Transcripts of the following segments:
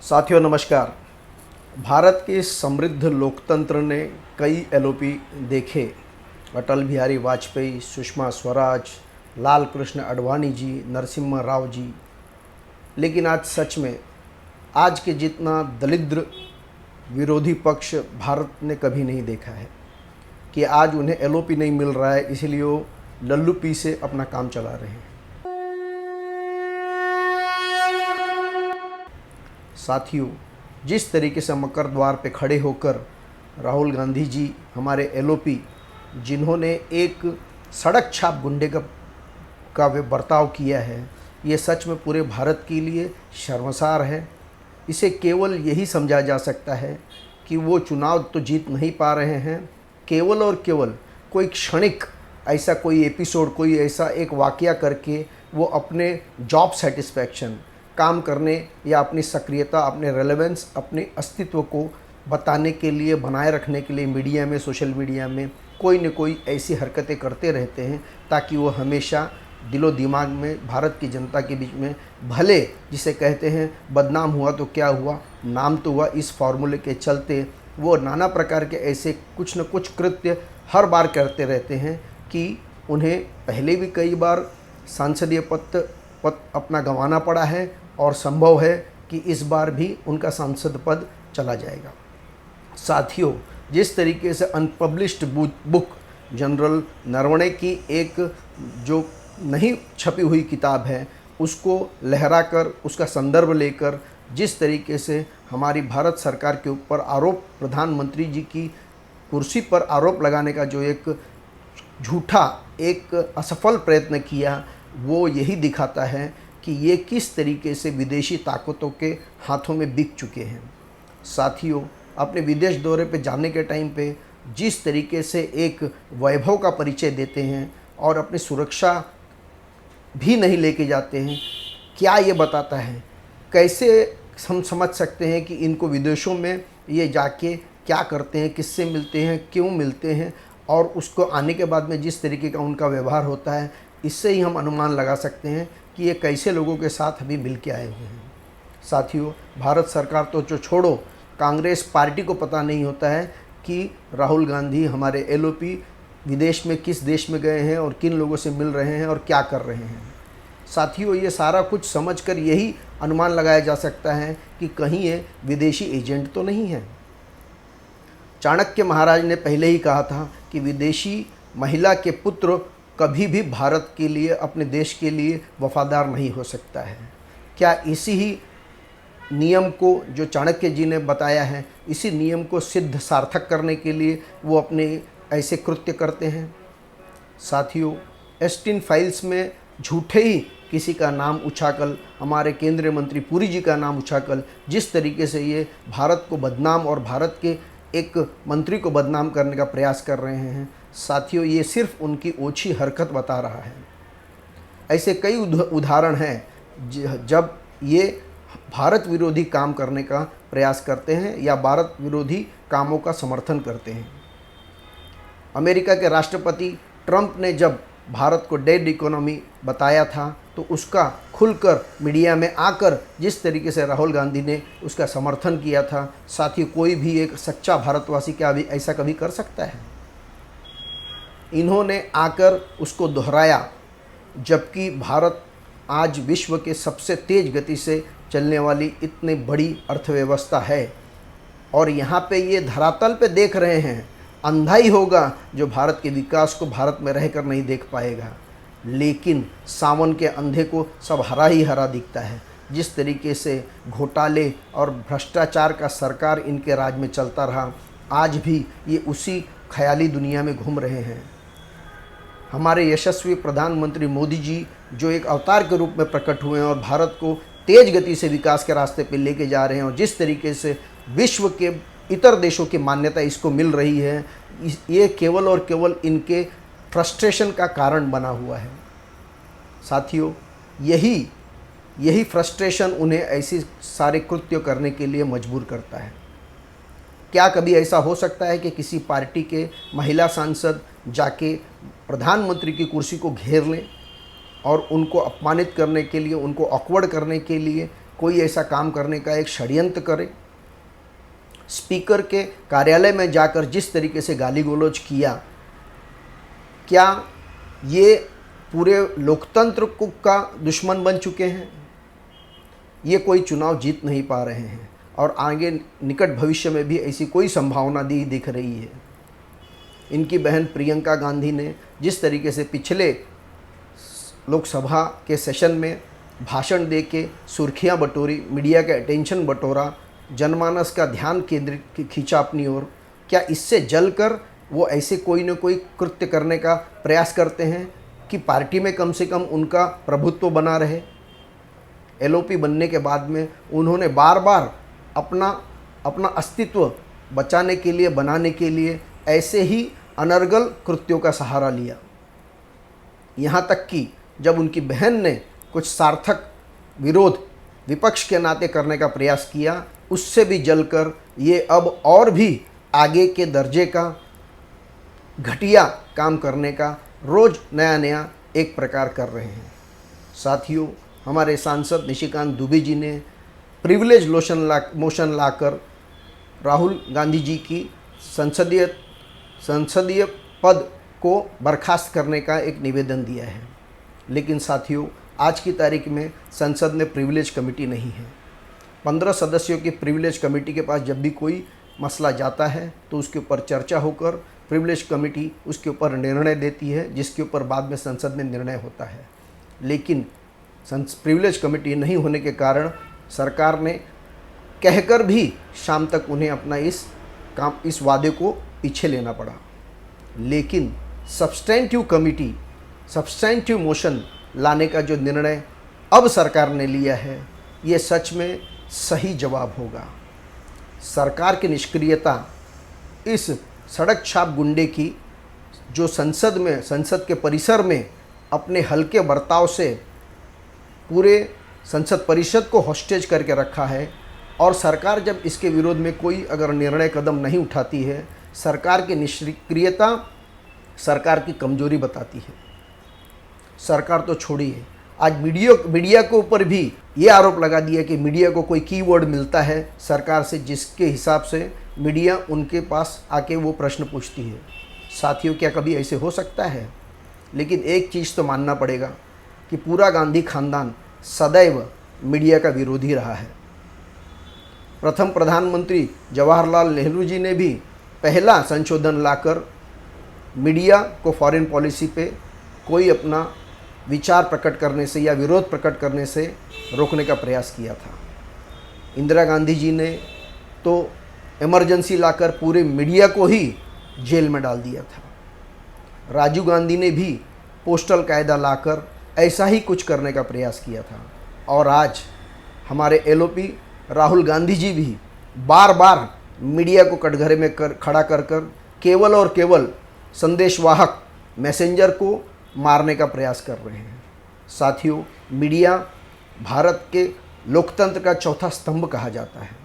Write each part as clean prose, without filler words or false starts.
साथियों नमस्कार। भारत के समृद्ध लोकतंत्र ने कई एलओपी देखे। अटल बिहारी वाजपेयी, सुषमा स्वराज, लाल कृष्ण आडवाणी जी, नरसिम्हा राव जी। लेकिन आज सच में आज के जितना दलिद्र विरोधी पक्ष भारत ने कभी नहीं देखा है कि आज उन्हें एलओपी नहीं मिल रहा है, इसलिए वो लल्लू पी से अपना काम चला रहे हैं। साथियों, जिस तरीके से मकर द्वार पे खड़े होकर राहुल गांधी जी हमारे एलओपी, जिन्होंने एक सड़क छाप गुंडे का वे बर्ताव किया है, ये सच में पूरे भारत के लिए शर्मसार है। इसे केवल यही समझा जा सकता है कि वो चुनाव तो जीत नहीं पा रहे हैं, केवल और केवल कोई क्षणिक ऐसा कोई एपिसोड, कोई ऐसा एक वाकया करके वो अपने जॉब सेटिस्फैक्शन, काम करने या अपनी सक्रियता, अपने रेलेवेंस, अपने अस्तित्व को बताने के लिए, बनाए रखने के लिए मीडिया में, सोशल मीडिया में कोई न कोई ऐसी हरकतें करते रहते हैं ताकि वो हमेशा दिलो दिमाग में भारत की जनता के बीच में, भले जिसे कहते हैं बदनाम हुआ तो क्या हुआ, नाम तो हुआ, इस फॉर्मूले के चलते वो नाना प्रकार के ऐसे कुछ न कुछ कृत्य हर बार करते रहते हैं कि उन्हें पहले भी कई बार सांसदीय पद अपना गंवाना पड़ा है और संभव है कि इस बार भी उनका सांसद पद चला जाएगा। साथियों, जिस तरीके से अनपब्लिश्ड बुक जनरल नरवणे की एक जो नहीं छपी हुई किताब है, उसको लहराकर, उसका संदर्भ लेकर जिस तरीके से हमारी भारत सरकार के ऊपर आरोप, प्रधानमंत्री जी की कुर्सी पर आरोप लगाने का जो एक झूठा, एक असफल प्रयत्न किया, वो यही दिखाता है कि ये किस तरीके से विदेशी ताकतों के हाथों में बिक चुके हैं। साथियों, अपने विदेश दौरे पे जाने के टाइम पे जिस तरीके से एक वैभव का परिचय देते हैं और अपनी सुरक्षा भी नहीं लेके जाते हैं, क्या ये बताता है? कैसे हम समझ सकते हैं कि इनको विदेशों में ये जाके क्या करते हैं, किससे मिलते हैं, क्यों मिलते हैं, और उसको आने के बाद में जिस तरीके का उनका व्यवहार होता है, इससे ही हम अनुमान लगा सकते हैं कि ये कैसे लोगों के साथ अभी मिल के आए हुए हैं। साथियों, भारत सरकार तो जो छोड़ो, कांग्रेस पार्टी को पता नहीं होता है कि राहुल गांधी हमारे एलओपी विदेश में किस देश में गए हैं और किन लोगों से मिल रहे हैं और क्या कर रहे हैं। साथियों, ये सारा कुछ समझकर यही अनुमान लगाया जा सकता है कि कहीं ये विदेशी एजेंट तो नहीं है। चाणक्य महाराज ने पहले ही कहा था कि विदेशी महिला के पुत्र कभी भी भारत के लिए, अपने देश के लिए वफादार नहीं हो सकता है। क्या इसी ही नियम को जो चाणक्य जी ने बताया है, इसी नियम को सिद्ध सार्थक करने के लिए वो अपने ऐसे कृत्य करते हैं? साथियों, एस्टीन फाइल्स में झूठे ही किसी का नाम उछाकर, हमारे केंद्रीय मंत्री पुरी जी का नाम उछाकर जिस तरीके से ये भारत को बदनाम और भारत के एक मंत्री को बदनाम करने का प्रयास कर रहे हैं, साथियों, ये सिर्फ उनकी ओछी हरकत बता रहा है। ऐसे कई उदाहरण हैं जब ये भारत विरोधी काम करने का प्रयास करते हैं या भारत विरोधी कामों का समर्थन करते हैं। अमेरिका के राष्ट्रपति ट्रंप ने जब भारत को डेड इकोनॉमी बताया था, तो उसका खुलकर मीडिया में आकर जिस तरीके से राहुल गांधी ने उसका समर्थन किया था, साथियों, कोई भी एक सच्चा भारतवासी क्या भी ऐसा कभी कर सकता है? इन्होंने आकर उसको दोहराया, जबकि भारत आज विश्व के सबसे तेज़ गति से चलने वाली इतनी बड़ी अर्थव्यवस्था है, और यहाँ पे ये धरातल पे देख रहे हैं। अंधा ही होगा जो भारत के विकास को भारत में रहकर नहीं देख पाएगा, लेकिन सावन के अंधे को सब हरा ही हरा दिखता है। जिस तरीके से घोटाले और भ्रष्टाचार का सरकार इनके राज में चलता रहा, आज भी ये उसी ख्याली दुनिया में घूम रहे हैं। हमारे यशस्वी प्रधानमंत्री मोदी जी जो एक अवतार के रूप में प्रकट हुए हैं और भारत को तेज़ गति से विकास के रास्ते पर लेके जा रहे हैं, और जिस तरीके से विश्व के इतर देशों की मान्यता इसको मिल रही है, ये केवल और केवल इनके फ्रस्ट्रेशन का कारण बना हुआ है। साथियों, यही फ्रस्ट्रेशन उन्हें ऐसी सारे कृत्य करने के लिए मजबूर करता है। क्या कभी ऐसा हो सकता है कि किसी पार्टी के महिला सांसद जाके प्रधानमंत्री की कुर्सी को घेर लें और उनको अपमानित करने के लिए, उनको ऑकवर्ड करने के लिए कोई ऐसा काम करने का एक षड्यंत्र करे। स्पीकर के कार्यालय में जाकर जिस तरीके से गाली गलौज किया, क्या ये पूरे लोकतंत्र का दुश्मन बन चुके हैं? ये कोई चुनाव जीत नहीं पा रहे हैं और आगे निकट भविष्य में भी ऐसी कोई संभावना दिख रही है। इनकी बहन प्रियंका गांधी ने जिस तरीके से पिछले लोकसभा के सेशन में भाषण दे के सुर्खियाँ बटोरी, मीडिया का अटेंशन बटोरा, जनमानस का ध्यान केंद्रित खींचा अपनी ओर, क्या इससे जलकर वो ऐसे कोई न कोई कृत्य करने का प्रयास करते हैं कि पार्टी में कम से कम उनका प्रभुत्व बना रहे? एलओपी बनने के बाद में उन्होंने बार बार अपना अस्तित्व बचाने के लिए, बनाने के लिए ऐसे ही अनर्गल कृत्यों का सहारा लिया। यहाँ तक कि जब उनकी बहन ने कुछ सार्थक विरोध विपक्ष के नाते करने का प्रयास किया, उससे भी जलकर ये अब और भी आगे के दर्जे का घटिया काम करने का रोज़ नया नया एक प्रकार कर रहे हैं। साथियों, हमारे सांसद निशिकांत दुबे जी ने प्रिविलेज मोशन लाकर राहुल गांधी जी की संसदीय पद को बर्खास्त करने का एक निवेदन दिया है। लेकिन साथियों, आज की तारीख में संसद में प्रिविलेज कमेटी नहीं है। 15 सदस्यों की प्रिविलेज कमेटी के पास जब भी कोई मसला जाता है तो उसके ऊपर चर्चा होकर प्रिविलेज कमेटी उसके ऊपर निर्णय देती है, जिसके ऊपर बाद में संसद में निर्णय होता है। लेकिन प्रिविलेज कमेटी नहीं होने के कारण सरकार ने कहकर भी शाम तक उन्हें अपना इस वादे को पीछे लेना पड़ा। लेकिन सब्सटेंटिव मोशन लाने का जो निर्णय अब सरकार ने लिया है, ये सच में सही जवाब होगा। सरकार की निष्क्रियता, इस सड़क छाप गुंडे की जो संसद के परिसर में अपने हल्के बर्ताव से पूरे संसद परिषद को हॉस्टेज करके रखा है, और सरकार जब इसके विरोध में कोई अगर निर्णय कदम नहीं उठाती है, सरकार की निष्क्रियता सरकार की कमजोरी बताती है। सरकार तो छोड़िए, आज मीडिया के ऊपर भी ये आरोप लगा दिया कि मीडिया को कोई कीवर्ड मिलता है सरकार से, जिसके हिसाब से मीडिया उनके पास आके वो प्रश्न पूछती है। साथियों, क्या कभी ऐसे हो सकता है? लेकिन एक चीज़ तो मानना पड़ेगा कि पूरा गांधी खानदान सदैव मीडिया का विरोधी रहा है। प्रथम प्रधानमंत्री जवाहरलाल नेहरू जी ने भी पहला संशोधन लाकर मीडिया को फॉरेन पॉलिसी पे कोई अपना विचार प्रकट करने से या विरोध प्रकट करने से रोकने का प्रयास किया था। इंदिरा गांधी जी ने तो इमरजेंसी लाकर पूरे मीडिया को ही जेल में डाल दिया था। राजीव गांधी ने भी पोस्टल कायदा लाकर ऐसा ही कुछ करने का प्रयास किया था। और आज हमारे एलओपी राहुल गांधी जी भी बार बार मीडिया को कटघरे में खड़ा कर केवल और केवल संदेशवाहक मैसेंजर को मारने का प्रयास कर रहे हैं। साथियों, मीडिया भारत के लोकतंत्र का चौथा स्तंभ कहा जाता है,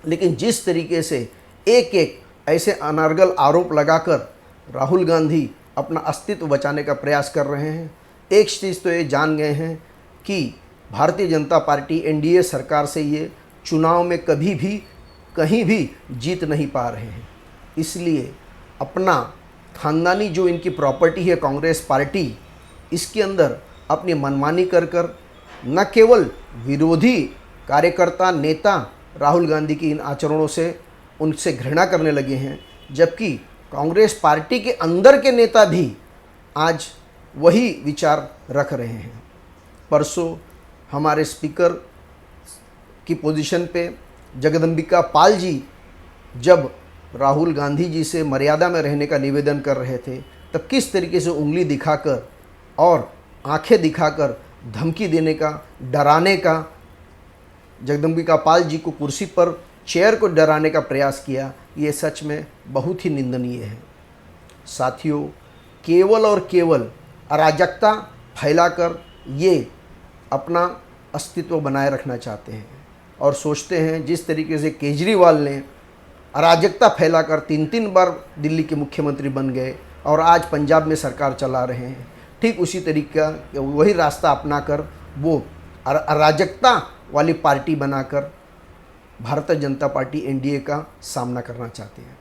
लेकिन जिस तरीके से एक एक ऐसे अनर्गल आरोप लगाकर राहुल गांधी अपना अस्तित्व बचाने का प्रयास कर रहे हैं, एक चीज़ तो ये जान गए हैं कि भारतीय जनता पार्टी एनडीए सरकार से ये चुनाव में कभी भी कहीं भी जीत नहीं पा रहे हैं। इसलिए अपना खानदानी जो इनकी प्रॉपर्टी है कांग्रेस पार्टी, इसके अंदर अपनी मनमानी कर न केवल विरोधी कार्यकर्ता नेता राहुल गांधी की इन आचरणों से उनसे घृणा करने लगे हैं, जबकि कांग्रेस पार्टी के अंदर के नेता भी आज वही विचार रख रहे हैं। परसों हमारे स्पीकर की पोजीशन पे जगदम्बिका पाल जी जब राहुल गांधी जी से मर्यादा में रहने का निवेदन कर रहे थे, तब किस तरीके से उंगली दिखाकर और आंखें दिखाकर धमकी देने का, डराने का, जगदम्बिका पाल जी को कुर्सी पर चेयर को डराने का प्रयास किया, ये सच में बहुत ही निंदनीय है। साथियों, केवल और केवल अराजकता फैलाकर ये अपना अस्तित्व बनाए रखना चाहते हैं और सोचते हैं जिस तरीके से केजरीवाल ने अराजकता फैलाकर 3 बार दिल्ली के मुख्यमंत्री बन गए और आज पंजाब में सरकार चला रहे हैं, ठीक उसी तरीका वही रास्ता अपनाकर वो अराजकता वाली पार्टी बनाकर भारतीय जनता पार्टी एनडीए का सामना करना चाहते हैं।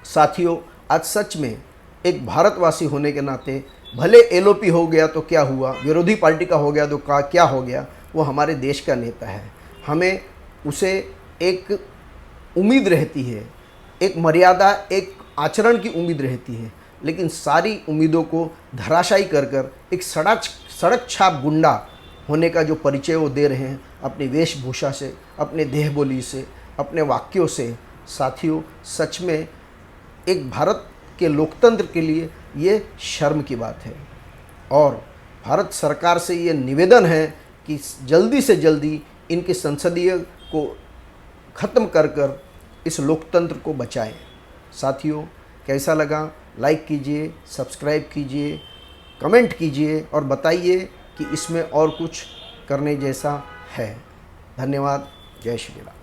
साथियों, आज सच में एक भारतवासी होने के नाते भले एलओपी हो गया तो क्या हुआ, विरोधी पार्टी का हो गया तो क्या हो गया, वो हमारे देश का नेता है। हमें उसे एक उम्मीद रहती है, एक मर्यादा, एक आचरण की उम्मीद रहती है, लेकिन सारी उम्मीदों को धराशायी कर एक सड़क छाप गुंडा होने का जो परिचय वो दे रहे हैं अपनी वेशभूषा से, अपने देह बोली से, अपने वाक्यों से, साथियों सच में एक भारत के लोकतंत्र के लिए ये शर्म की बात है। और भारत सरकार से ये निवेदन है कि जल्दी से जल्दी इनके संसदीय को ख़त्म कर इस लोकतंत्र को बचाएं। साथियों, कैसा लगा? लाइक कीजिए, सब्सक्राइब कीजिए, कमेंट कीजिए और बताइए कि इसमें और कुछ करने जैसा है। धन्यवाद। जय श्री राम।